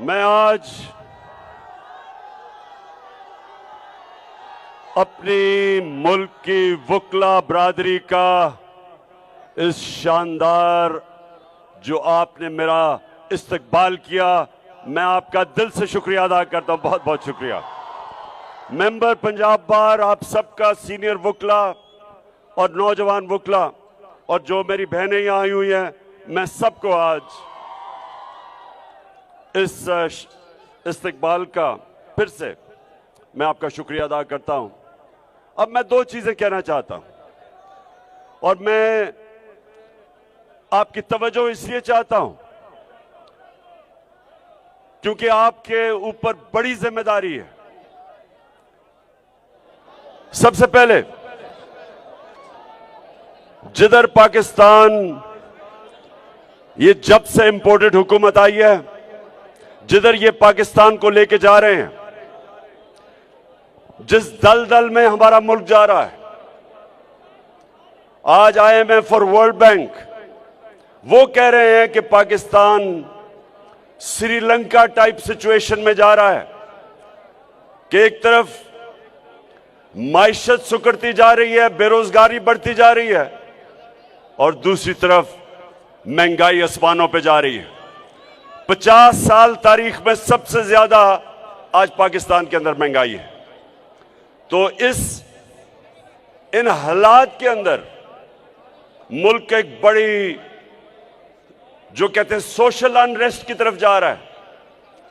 मैं आज अपनी मुल्क की वकला बरादरी का इस शानदार जो आपने मेरा इस्तकबाल किया, मैं आपका दिल से शुक्रिया अदा करता हूं। बहुत बहुत शुक्रिया। मेंबर पंजाब बार, आप सबका सीनियर वकला और नौजवान वकला और जो मेरी बहनें यहाँ आई हुई हैं, मैं सबको आज इस इस्तकबाल का फिर से मैं आपका शुक्रिया अदा करता हूं। अब मैं दो चीजें कहना चाहता हूं और मैं आपकी तवज्जो इसलिए चाहता हूं क्योंकि आपके ऊपर बड़ी जिम्मेदारी है। सबसे पहले, जिधर पाकिस्तान ये जब से इंपोर्टेड हुकूमत आई है, जिधर ये पाकिस्तान को लेके जा रहे हैं, जिस दलदल में हमारा मुल्क जा रहा है, आज IMF और वर्ल्ड बैंक वो कह रहे हैं कि पाकिस्तान श्रीलंका टाइप सिचुएशन में जा रहा है कि एक तरफ माइशत सुकड़ती जा रही है, बेरोजगारी बढ़ती जा रही है और दूसरी तरफ महंगाई आसमानों पे जा रही है। 50 साल तारीख में सबसे ज्यादा आज पाकिस्तान के अंदर महंगाई है। तो इन हालात के अंदर मुल्क एक बड़ी, जो कहते हैं, सोशल अनरेस्ट की तरफ जा रहा है।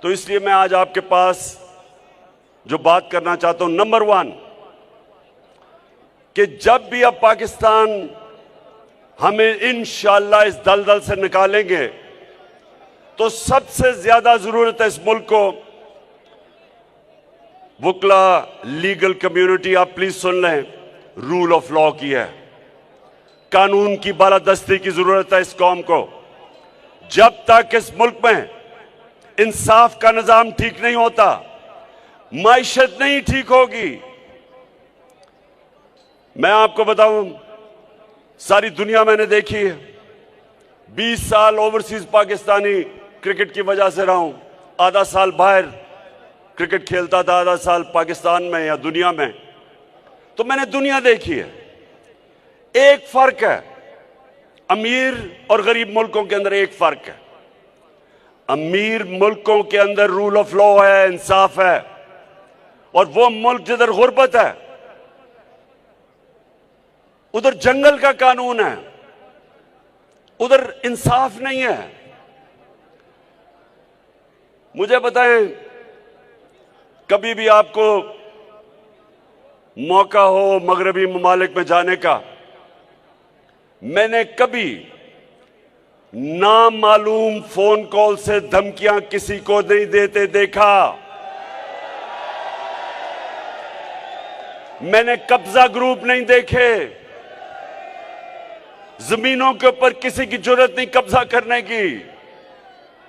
तो इसलिए मैं आज आपके पास जो बात करना चाहता हूं, नंबर 1, कि जब भी अब पाकिस्तान हमें इंशाअल्लाह इस दलदल से निकालेंगे तो सबसे ज्यादा जरूरत है इस मुल्क को वकला, लीगल कम्युनिटी, आप प्लीज सुन लें, रूल ऑफ लॉ की है। कानून की बालादस्ती की जरूरत है इस कौम को। जब तक इस मुल्क में इंसाफ का निजाम ठीक नहीं होता, माइशत नहीं ठीक होगी। मैं आपको बताऊं, सारी दुनिया मैंने देखी है। 20 साल ओवरसीज पाकिस्तानी क्रिकेट की वजह से रहा हूं। आधा साल बाहर क्रिकेट खेलता था, आधा साल पाकिस्तान में या दुनिया में। तो मैंने दुनिया देखी है। एक फर्क है, अमीर और गरीब मुल्कों के अंदर एक फर्क है। अमीर मुल्कों के अंदर रूल ऑफ लॉ है, इंसाफ है, और वो मुल्क जिधर गुर्बत है उधर जंगल का कानून है, उधर इंसाफ नहीं है। मुझे बताएं, कभी भी आपको मौका हो मगरबी ममालिक में जाने का, मैंने कभी नामालूम फोन कॉल से धमकियां किसी को नहीं देते देखा। मैंने कब्जा ग्रुप नहीं देखे। जमीनों के ऊपर किसी की जरूरत नहीं कब्जा करने की।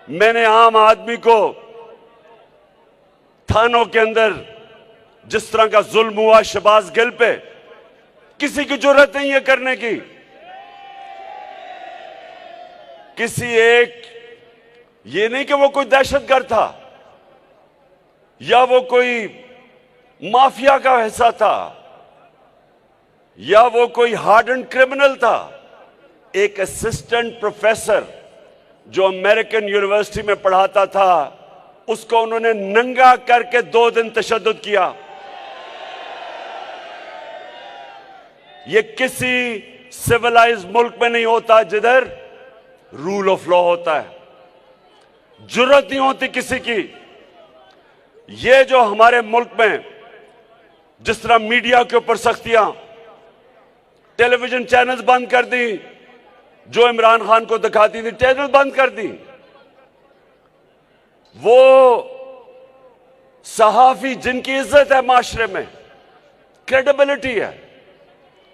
मैंने आम आदमी को थानों के अंदर जिस तरह का जुल्म हुआ शहबाज गिल पे, किसी की जरूरत नहीं है करने की। किसी एक, ये नहीं कि वो कोई दहशतगर्द था या वो कोई माफिया का हिस्सा था या वो कोई हार्डन क्रिमिनल था। एक असिस्टेंट प्रोफेसर जो अमेरिकन यूनिवर्सिटी में पढ़ाता था, उसको उन्होंने नंगा करके 2 दिन तशद्दुद किया। ये किसी सिविलाइज्ड मुल्क में नहीं होता जिधर रूल ऑफ लॉ होता है। जरूरत नहीं होती किसी की। ये जो हमारे मुल्क में जिस तरह मीडिया के ऊपर सख्तियां, टेलीविजन चैनल्स बंद कर दी, जो इमरान खान को दिखाती थी चैनल बंद कर दी। वो सहाफी जिनकी इज्जत है माशरे में, क्रेडिबिलिटी है,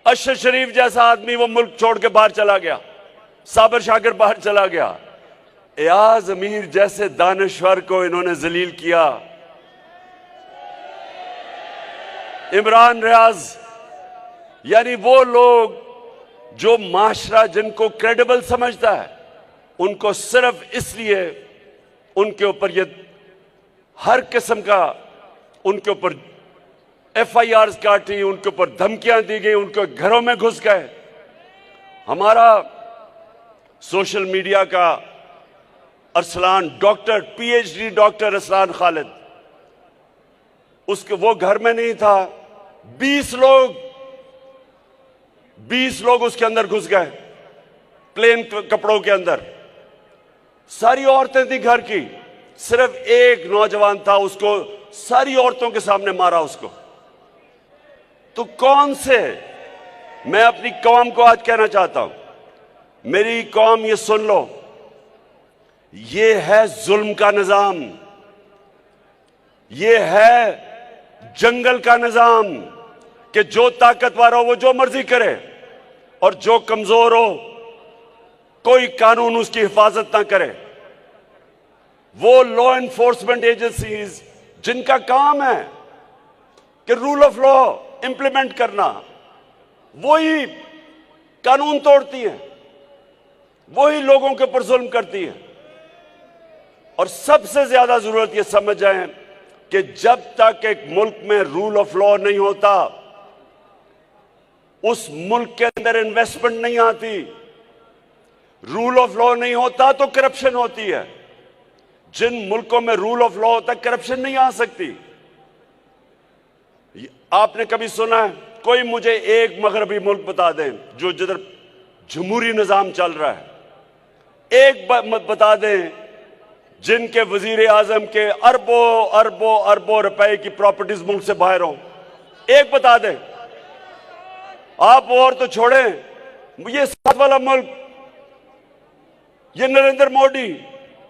अशर शरीफ जैसा आदमी वो मुल्क छोड़ के बाहर चला गया, साबिर शाकिर बाहर चला गया। एयाज अमीर जैसे दानश्वर को इन्होंने जलील किया। इमरान रियाज, यानी वो लोग जो माशरा जिनको क्रेडिबल समझता है, उनको सिर्फ इसलिए उनके ऊपर ये हर किस्म का उनके ऊपर FIRs काटी, उनके ऊपर धमकियां दी गई, उनके घरों में घुस गए। हमारा सोशल मीडिया का Arsalan doctor, PhD doctor Arsalan Khalid, उसके वो घर में नहीं था, 20 लोग उसके अंदर घुस गए, प्लेन कपड़ों के अंदर। सारी औरतें थी घर की, सिर्फ एक नौजवान था, उसको सारी औरतों के सामने मारा उसको। तो कौन से, मैं अपनी कौम को आज कहना चाहता हूं, मेरी कौम ये सुन लो, ये है जुल्म का निजाम, ये है जंगल का निजाम कि जो ताकतवर हो वो जो मर्जी करे और जो कमजोर हो कोई कानून उसकी हिफाजत ना करे। वो लॉ एनफोर्समेंट एजेंसीज जिनका काम है कि रूल ऑफ लॉ इंप्लीमेंट करना, वही कानून तोड़ती हैं, वही लोगों के ऊपर जुल्म करती हैं। और सबसे ज्यादा जरूरत यह समझ जाएं कि जब तक एक मुल्क में रूल ऑफ लॉ नहीं होता, उस मुल्क के अंदर इन्वेस्टमेंट नहीं आती। रूल ऑफ लॉ नहीं होता तो करप्शन होती है। जिन मुल्कों में रूल ऑफ लॉ होता है, करप्शन नहीं आ सकती। आपने कभी सुना है, कोई मुझे एक मगरबी मुल्क बता दें जो जिधर जमहूरी निजाम चल रहा है, एक बता दें जिनके वजीर आजम के अरबों अरबों अरबों रुपए की प्रॉपर्टीज मुल्क से बाहर हो, एक बता दें। आप और तो छोड़ें, ये साथ वाला मुल्क, ये नरेंद्र मोदी,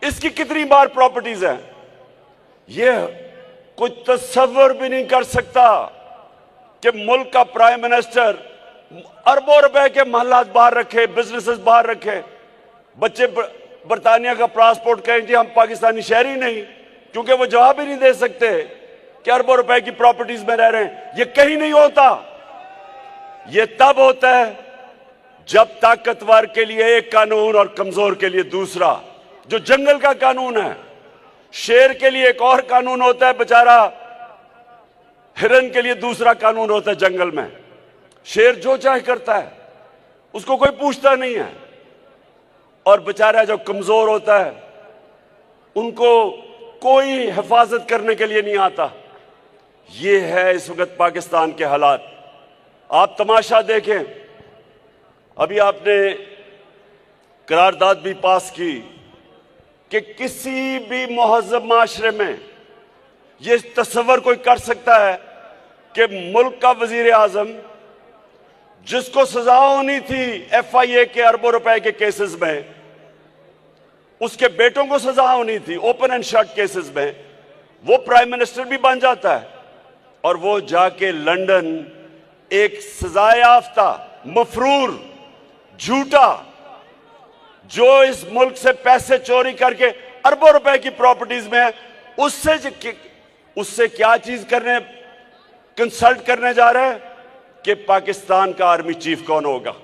इसकी कितनी बार प्रॉपर्टीज है, ये कोई तस्वर भी नहीं कर सकता कि मुल्क का प्राइम मिनिस्टर अरबों रुपए के महलात बाहर रखे, बिजनेसेस बाहर रखे, बच्चे बरतानिया का पासपोर्ट कहें जी हम पाकिस्तानी शहरी नहीं, क्योंकि वो जवाब ही नहीं दे सकते कि अरबों रुपए की प्रॉपर्टीज में रह रहे हैं। ये कहीं नहीं होता। ये तब होता है जब ताकतवर के लिए एक कानून और कमजोर के लिए दूसरा, जो जंगल का कानून है। शेर के लिए एक और कानून होता है, बेचारा हिरन के लिए दूसरा कानून होता है जंगल में। शेर जो चाहे करता है, उसको कोई पूछता नहीं है, और बेचारा जो कमजोर होता है उनको कोई हिफाजत करने के लिए नहीं आता। ये है इस वक्त पाकिस्तान के हालात। आप तमाशा देखें, अभी आपने करारदाद भी पास की कि किसी भी मुहज़्ज़ब माशरे में ये तस्वर कोई कर सकता है कि मुल्क का वजीर आजम, जिसको सजा होनी थी FIA के अरबों रुपए के केसेस में, उसके बेटों को सजा होनी थी ओपन एंड शट केसेस में, वो प्राइम मिनिस्टर भी बन जाता है और वो जाके लंदन एक सजायाफ्ता मफरूर झूठा, जो इस मुल्क से पैसे चोरी करके अरबों रुपए की प्रॉपर्टीज में है, उससे क्या चीज करने, कंसल्ट करने जा रहे हैं कि पाकिस्तान का आर्मी चीफ कौन होगा।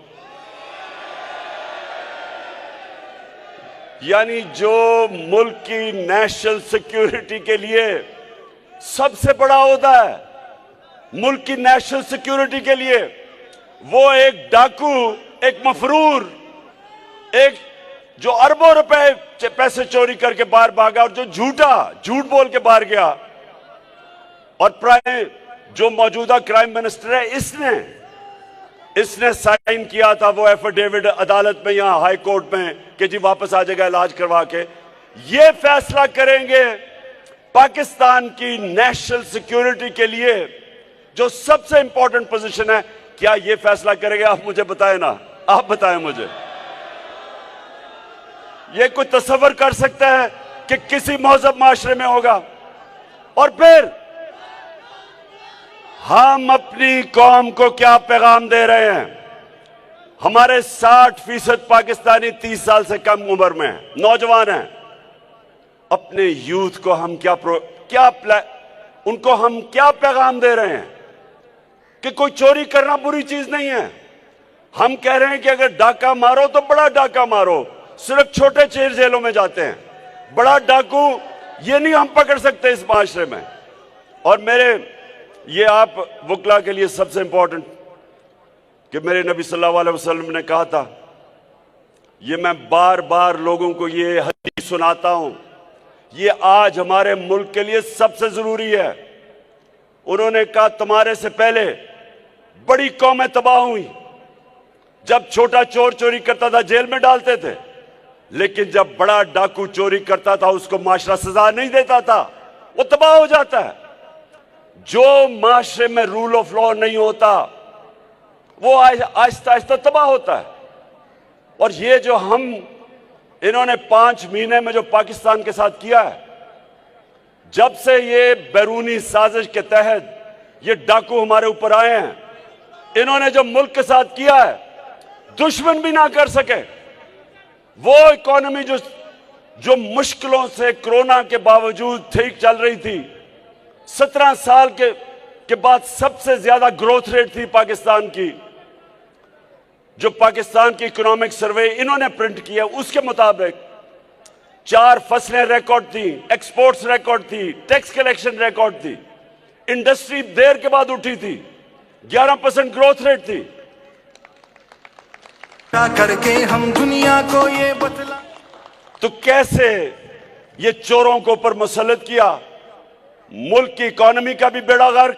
यानी जो मुल्क की नेशनल सिक्योरिटी के लिए सबसे बड़ा होता है, मुल्क की नेशनल सिक्योरिटी के लिए, वो एक डाकू, एक मफरूर, एक जो अरबों रुपए पैसे चोरी करके बाहर भागा और जो झूठ बोल के बाहर गया, और प्राइम जो मौजूदा क्राइम मिनिस्टर है, इसने साइन किया था वो एफिडेविट अदालत में, यहां हाई कोर्ट में, कि जी वापस आ जाएगा इलाज करवा के। ये फैसला करेंगे पाकिस्तान की नेशनल सिक्योरिटी के लिए जो सबसे इंपॉर्टेंट पोजीशन है। क्या ये फैसला करेंगे? आप मुझे बताएं ना, आप बताएं मुझे। ये कोई तस्वर कर सकता है कि किसी मौजूद माशरे में होगा? और फिर हम अपनी कौम को क्या पैगाम दे रहे हैं? हमारे 60% पाकिस्तानी 30 साल से कम उम्र में हैं, नौजवान हैं। अपने यूथ को हम उनको हम क्या पैगाम दे रहे हैं कि कोई चोरी करना बुरी चीज नहीं है। हम कह रहे हैं कि अगर डाका मारो तो बड़ा डाका मारो, सिर्फ छोटे चेर जेलों में जाते हैं। बड़ा डाकू ये नहीं हम पकड़ सकते इस माशरे में। और मेरे ये आप वकला के लिए सबसे इंपॉर्टेंट कि मेरे नबी सल्लल्लाहु अलैहि वसल्लम ने कहा था, ये मैं बार बार लोगों को ये हदीस सुनाता हूं, ये आज हमारे मुल्क के लिए सबसे जरूरी है। उन्होंने कहा तुम्हारे से पहले बड़ी कौमें तबाह हुई। जब छोटा चोर चोरी करता था जेल में डालते थे, लेकिन जब बड़ा डाकू चोरी करता था उसको माशरा सजा नहीं देता था, वो तबाह हो जाता है। जो माशरे में रूल ऑफ लॉ नहीं होता वो आहिस्ता आहिस्ता तबाह होता है। और ये जो इन्होंने 5 महीने में जो पाकिस्तान के साथ किया है, जब से ये बैरूनी साजिश के तहत ये डाकू हमारे ऊपर आए हैं, इन्होंने जो मुल्क के साथ किया है दुश्मन भी ना कर सके। वो इकोनॉमी जो मुश्किलों से कोरोना के बावजूद ठीक चल रही थी, 17 साल के बाद सबसे ज्यादा ग्रोथ रेट थी पाकिस्तान की। जो पाकिस्तान की इकोनॉमिक सर्वे इन्होंने प्रिंट किया उसके मुताबिक 4 फसलें रिकॉर्ड थी, एक्सपोर्ट्स रिकॉर्ड थी, टैक्स कलेक्शन रिकॉर्ड थी, इंडस्ट्री देर के बाद उठी थी, 11% ग्रोथ रेट थी। करके हम दुनिया को ये बतला, तो कैसे ये चोरों को ऊपर मुसल्लत किया। मुल्क की इकोनॉमी का भी बेड़ा गर्क,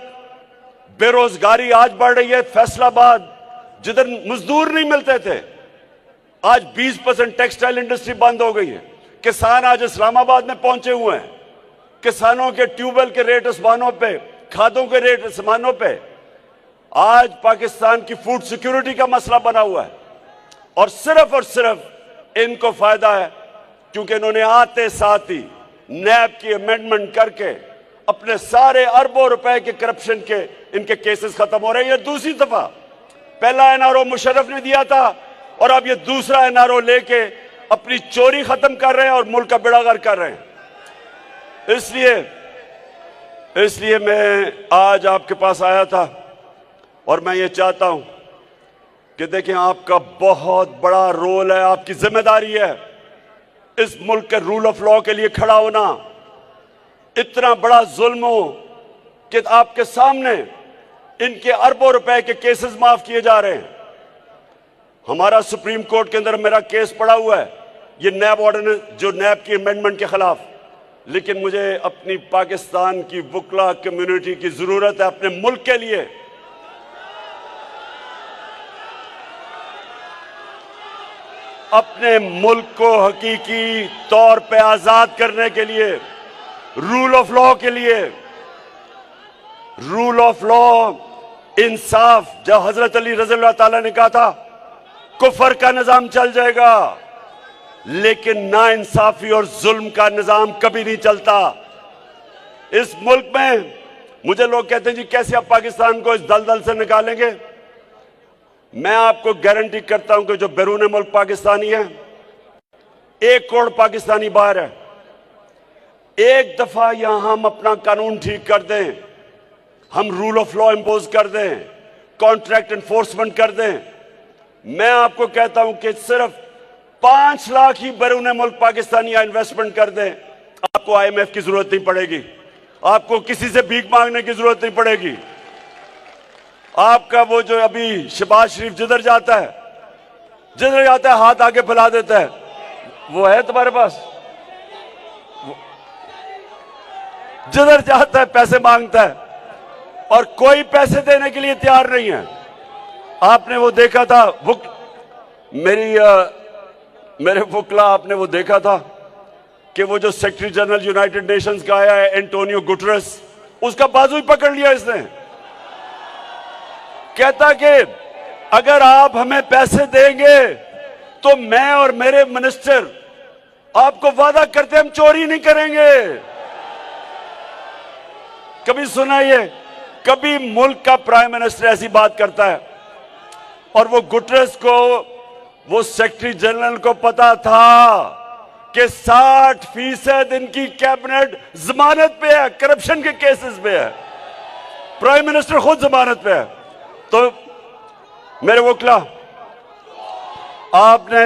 बेरोजगारी आज बढ़ रही है। फैसलाबाद जिधर मजदूर नहीं मिलते थे, आज 20% टेक्सटाइल इंडस्ट्री बंद हो गई है। किसान आज इस्लामाबाद में पहुंचे हुए हैं। किसानों के ट्यूबवेल के रेट आसमानों पे, खादों के रेट आसमानों पे। आज पाकिस्तान की फूड सिक्योरिटी का मसला बना हुआ है और सिर्फ इनको फायदा है क्योंकि इन्होंने आते साथ ही नैब की अमेंडमेंट करके अपने सारे अरबों रुपए के करप्शन के इनके केसेस खत्म हो रहे हैं। ये दूसरी दफा, पहला एनआरओ मुशर्रफ ने दिया था और अब ये दूसरा एनआरओ लेके अपनी चोरी खत्म कर रहे हैं और मुल्क का बेड़ा गर्क कर रहे हैं। इसलिए मैं आज आपके पास आया था और मैं ये चाहता हूं कि देखें, आपका बहुत बड़ा रोल है, आपकी जिम्मेदारी है इस मुल्क के रूल ऑफ लॉ के लिए खड़ा होना। इतना बड़ा जुल्म हो कि आपके सामने इनके अरबों रुपए के केसेस माफ किए जा रहे हैं। हमारा सुप्रीम कोर्ट के अंदर मेरा केस पड़ा हुआ है, ये नैब ऑर्डिनेंस, जो नैब की अमेंडमेंट के खिलाफ। लेकिन मुझे अपनी पाकिस्तान की वकला कम्युनिटी की जरूरत है अपने मुल्क के लिए। अपने मुल्क को हकीकी तौर पे आजाद करने के लिए, रूल ऑफ लॉ के लिए। रूल ऑफ लॉ, इंसाफ, जब हजरत अली रज़ी अल्लाह ताला ने कहा था कुफर का निजाम चल जाएगा, लेकिन नाइंसाफी और जुल्म का निजाम कभी नहीं चलता इस मुल्क में। मुझे लोग कहते हैं जी कैसे आप पाकिस्तान को इस दलदल से निकालेंगे। मैं आपको गारंटी करता हूं कि जो बैरून मुल्क पाकिस्तानी है, 1 करोड़ पाकिस्तानी बाहर है। एक दफा यहां हम अपना कानून ठीक कर दें, हम रूल ऑफ लॉ इंपोज कर दें, कॉन्ट्रैक्ट एनफोर्समेंट कर दें, मैं आपको कहता हूं कि सिर्फ 5 लाख ही बैरून मुल्क पाकिस्तानी इन्वेस्टमेंट कर दें, आपको IMF की जरूरत नहीं पड़ेगी, आपको किसी से भीख मांगने की जरूरत नहीं पड़ेगी। आपका वो जो अभी शहबाज शरीफ जिधर जाता है हाथ आगे फैला देता है, वो है तुम्हारे पास? जिधर जाता है पैसे मांगता है और कोई पैसे देने के लिए तैयार नहीं है। आपने वो देखा था, मेरे वकला, आपने वो देखा था कि वो जो सेक्रेटरी जनरल यूनाइटेड नेशंस का आया है एंटोनियो गुटरेस, उसका बाजू ही पकड़ लिया इसने। कहता कि अगर आप हमें पैसे देंगे तो मैं और मेरे मिनिस्टर आपको वादा करते हम चोरी नहीं करेंगे। कभी सुना ये? कभी मुल्क का प्राइम मिनिस्टर ऐसी बात करता है? और वो गुटरेस को, वो सेक्रेटरी जनरल को पता था कि 60% इनकी कैबिनेट जमानत पे है, करप्शन के केसेस पे है, प्राइम मिनिस्टर खुद जमानत पे है। तो मेरे वकला, आपने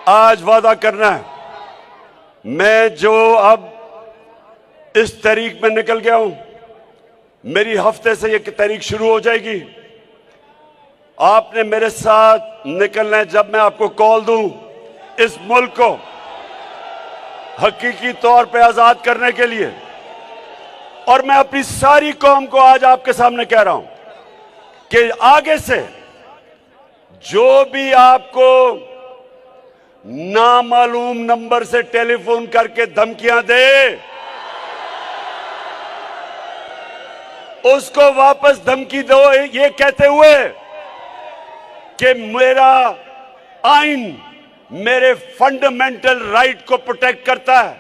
आज वादा करना है, मैं जो अब इस तहरीक में निकल गया हूं। मेरी हफ्ते से यह तहरीक शुरू हो जाएगी। आपने मेरे साथ निकलना है जब मैं आपको कॉल दूं इस मुल्क को हकीकी तौर पे आजाद करने के लिए। और मैं अपनी सारी कौम को आज आपके सामने कह रहा हूं कि आगे से जो भी आपको नामालूम नंबर से टेलीफोन करके धमकियां दे, उसको वापस धमकी दो ये कहते हुए कि मेरा आइन मेरे फंडामेंटल राइट को प्रोटेक्ट करता है।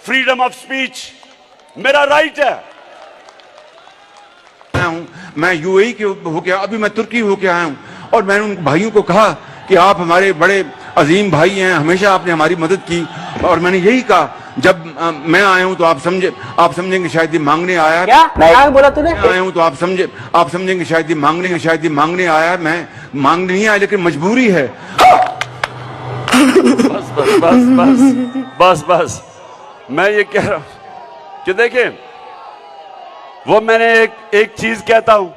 फ्रीडम ऑफ स्पीच मेरा राइट है। मैं यूएई के होके अभी मैं तुर्की होके आया हूं और मैंने उन भाइयों को कहा कि आप हमारे बड़े अजीम भाई हैं, हमेशा आपने हमारी मदद की। और मैंने यही कहा जब मैं आया हूं तो आप समझेंगे शायद ये मांगने आया है। क्या बोला तूने? आया हूं तो आप समझेंगे शायद ये मांगने आया है। मैं मांगने नहीं आया लेकिन मजबूरी है। बस बस बस बस बस बस मैं ये कह रहा हूं कि देखिए, वो मैंने एक चीज कहता हूं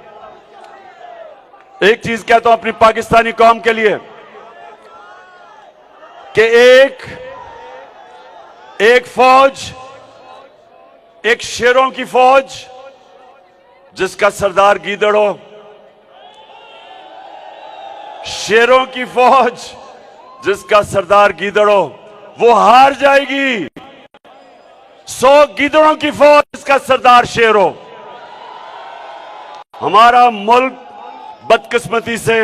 अपनी पाकिस्तानी कौम के लिए कि एक फौज, एक शेरों की फौज जिसका सरदार गीदड़ हो, शेरों की फौज जिसका सरदार गीदड़ हो, वो हार जाएगी। 100 गीदड़ों की फौज जिसका सरदार शेर हो। हमारा मुल्क बदकिस्मती से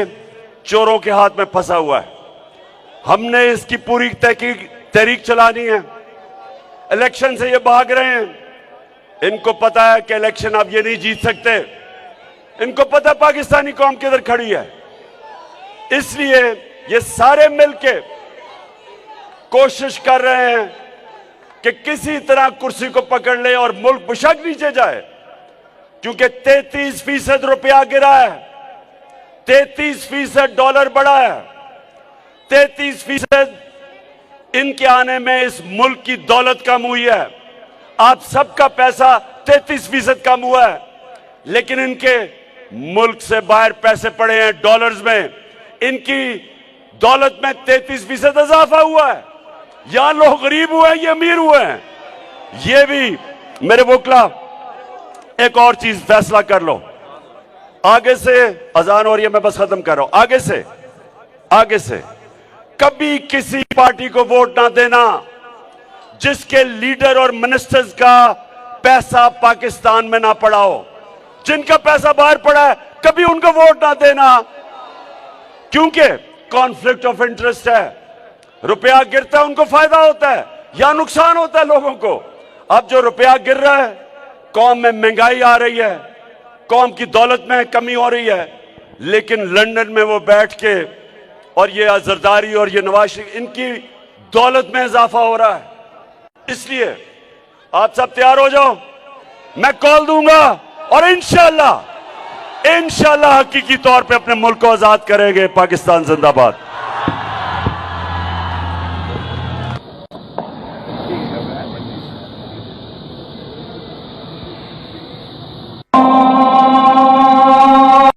चोरों के हाथ में फंसा हुआ है। हमने इसकी पूरी तहरीक चलानी है। इलेक्शन से ये भाग रहे हैं। इनको पता है कि इलेक्शन अब ये नहीं जीत सकते। इनको पता है पाकिस्तानी कौम किधर खड़ी है। इसलिए ये सारे मिलके कोशिश कर रहे हैं कि किसी तरह कुर्सी को पकड़ ले और मुल्क बेशक नीचे जाए, क्योंकि 33% रुपया गिरा है, 33% डॉलर बढ़ा है, 33% इनके आने में इस मुल्क की दौलत कम हुई है। आप सबका पैसा 33% कम हुआ है, लेकिन इनके मुल्क से बाहर पैसे पड़े हैं डॉलर्स में। इनकी दौलत में 33% इजाफा हुआ है। यहां लोग गरीब हुए हैं, ये अमीर हुए हैं। ये भी मेरे वोकला एक और चीज फैसला कर लो। आगे से अजान हो रही है, मैं बस खत्म कर रहा हूं। आगे से कभी किसी पार्टी को वोट ना देना जिसके लीडर और मिनिस्टर्स का पैसा पाकिस्तान में ना पड़ा हो। जिनका पैसा बाहर पड़ा है कभी उनको वोट ना देना, क्योंकि कॉन्फ्लिक्ट ऑफ इंटरेस्ट है। रुपया गिरता है उनको फायदा होता है या नुकसान होता है लोगों को। अब जो रुपया गिर रहा है, कौम में महंगाई आ रही है, कौम की दौलत में कमी हो रही है, लेकिन लंदन में वो बैठ के और ये जरदारी और ये नवाज शरीफ, इनकी दौलत में इजाफा हो रहा है। इसलिए आप सब तैयार हो जाओ, मैं कॉल दूंगा और इंशाल्लाह हकीकी तौर पे अपने मुल्क को आजाद करेंगे। पाकिस्तान जिंदाबाद।